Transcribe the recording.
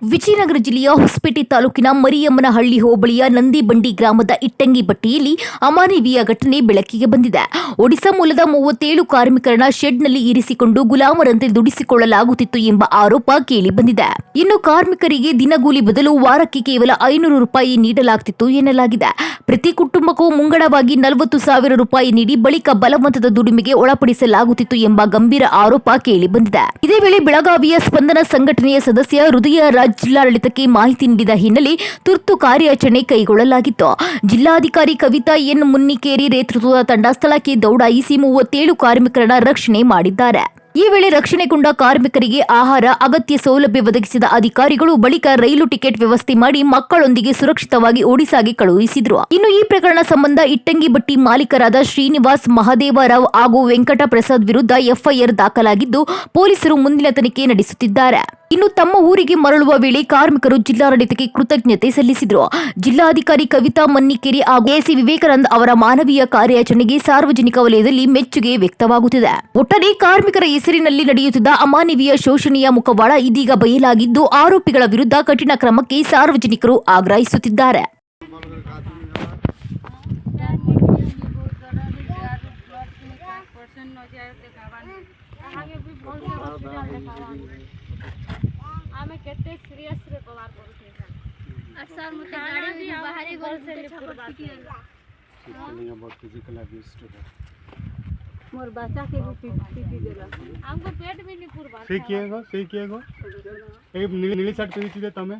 ವಿಜಯನಗರ ಜಿಲ್ಲೆಯ ಹೊಸಪೇಟೆ ತಾಲೂಕಿನ ಮರಿಯಮ್ಮನಹಳ್ಳಿ ಹೋಬಳಿಯ ನಂದಿಬಂಡಿ ಗ್ರಾಮದ ಇಟ್ಟಂಗಿಬಟ್ಟಿಯಲ್ಲಿ ಅಮಾನವೀಯ ಘಟನೆ ಬೆಳಕಿಗೆ ಬಂದಿದೆ. ಒಡಿಶಾ ಮೂಲದ 37 ಕಾರ್ಮಿಕರನ್ನ ಶೆಡ್ನಲ್ಲಿ ಇರಿಸಿಕೊಂಡು ಗುಲಾಮರಂತೆ ದುಡಿಸಿಕೊಳ್ಳಲಾಗುತ್ತಿತ್ತು ಎಂಬ ಆರೋಪ ಕೇಳಿಬಂದಿದೆ. ಇನ್ನು ಕಾರ್ಮಿಕರಿಗೆ ದಿನಗೂಲಿ ಬದಲು ವಾರಕ್ಕೆ ಕೇವಲ 500 ರೂಪಾಯಿ ನೀಡಲಾಗುತ್ತಿತ್ತು ಎನ್ನಲಾಗಿದೆ. ಪ್ರತಿ ಕುಟುಂಬಕ್ಕೂ ಮುಂಗಡವಾಗಿ 40,000 ರೂಪಾಯಿ ನೀಡಿ ಬಳಿಕ ಬಲವಂತದ ದುಡಿಮೆಗೆ ಒಳಪಡಿಸಲಾಗುತ್ತಿತ್ತು ಎಂಬ ಗಂಭೀರ ಆರೋಪ ಕೇಳಿಬಂದಿದೆ. ಇದೇ ವೇಳೆ ಬೆಳಗಾವಿಯ ಸ್ಪಂದನ ಸಂಘಟನೆಯ ಸದಸ್ಯ ಹೃದಯ ಜಿಲ್ಲಾಡಳಿತಕ್ಕೆ ಮಾಹಿತಿ ನೀಡಿದ ಹಿನ್ನೆಲೆ ತುರ್ತು ಕಾರ್ಯಾಚರಣೆ ಕೈಗೊಳ್ಳಲಾಗಿತ್ತು. ಜಿಲ್ಲಾಧಿಕಾರಿ ಕವಿತಾ ಎನ್ ಮುನ್ನಿಕೇರಿ ನೇತೃತ್ವದ ತಂಡ ಸ್ಥಳಕ್ಕೆ ದೌಡಾಯಿಸಿ 37 ಕಾರ್ಮಿಕರನ್ನ ರಕ್ಷಣೆ ಮಾಡಿದ್ದಾರೆ. ಈ ವೇಳೆ ರಕ್ಷಣೆಗೊಂಡ ಕಾರ್ಮಿಕರಿಗೆ ಆಹಾರ, ಅಗತ್ಯ ಸೌಲಭ್ಯ ಒದಗಿಸಿದ ಅಧಿಕಾರಿಗಳು ಬಳಿಕ ರೈಲು ಟಿಕೆಟ್ ವ್ಯವಸ್ಥೆ ಮಾಡಿ ಮಕ್ಕಳೊಂದಿಗೆ ಸುರಕ್ಷಿತವಾಗಿ ಒಡಿಶಾಗೆ ಕಳುಹಿಸಿದ್ರು. ಇನ್ನು ಈ ಪ್ರಕರಣ ಸಂಬಂಧ ಇಟ್ಟಂಗಿಬಟ್ಟಿ ಮಾಲೀಕರಾದ ಶ್ರೀನಿವಾಸ್, ಮಹದೇವರಾವ್ ಹಾಗೂ ವೆಂಕಟ ಪ್ರಸಾದ್ ವಿರುದ್ಧ ಎಫ್ಐಆರ್ ದಾಖಲಾಗಿದ್ದು ಪೊಲೀಸರು ಮುಂದಿನ ತನಿಖೆ ನಡೆಸುತ್ತಿದ್ದಾರೆ. ಇನ್ನು ತಮ್ಮ ಊರಿಗೆ ಮರಳುವ ವೇಳೆ ಕಾರ್ಮಿಕರು ಜಿಲ್ಲಾಡಳಿತಕ್ಕೆ ಕೃತಜ್ಞತೆ ಸಲ್ಲಿಸಿದರು. ಜಿಲ್ಲಾಧಿಕಾರಿ ಕವಿತಾ ಮನ್ನಿಕೇರಿ ಹಾಗೂ ಎಸಿ ವಿವೇಕಾನಂದ್ ಅವರ ಮಾನವೀಯ ಕಾರ್ಯಾಚರಣೆಗೆ ಸಾರ್ವಜನಿಕ ವಲಯದಲ್ಲಿ ಮೆಚ್ಚುಗೆ ವ್ಯಕ್ತವಾಗುತ್ತಿದೆ. ಒಟ್ಟಾರೆ ಕಾರ್ಮಿಕರ ಹೆಸರಿನಲ್ಲಿ ನಡೆಯುತ್ತಿದ್ದ ಅಮಾನವೀಯ ಶೋಷಣೆಯ ಮುಖವಾಡ ಇದೀಗ ಬಯಲಾಗಿದ್ದು ಆರೋಪಿಗಳ ವಿರುದ್ಧ ಕಠಿಣ ಕ್ರಮಕ್ಕೆ ಸಾರ್ವಜನಿಕರು ಆಗ್ರಹಿಸುತ್ತಿದ್ದಾರೆ. आमे केते सीरियस रे कवर करथे सर मते गाड़ी बाहरी गोल से पूरा नहीं बहुत फिजिकल अब्यूज टू मोर बच्चा के भी पीटी देला हमको पेट भी नहीं पूरा सही किएगो ए नीली शर्ट पहनी थी तमे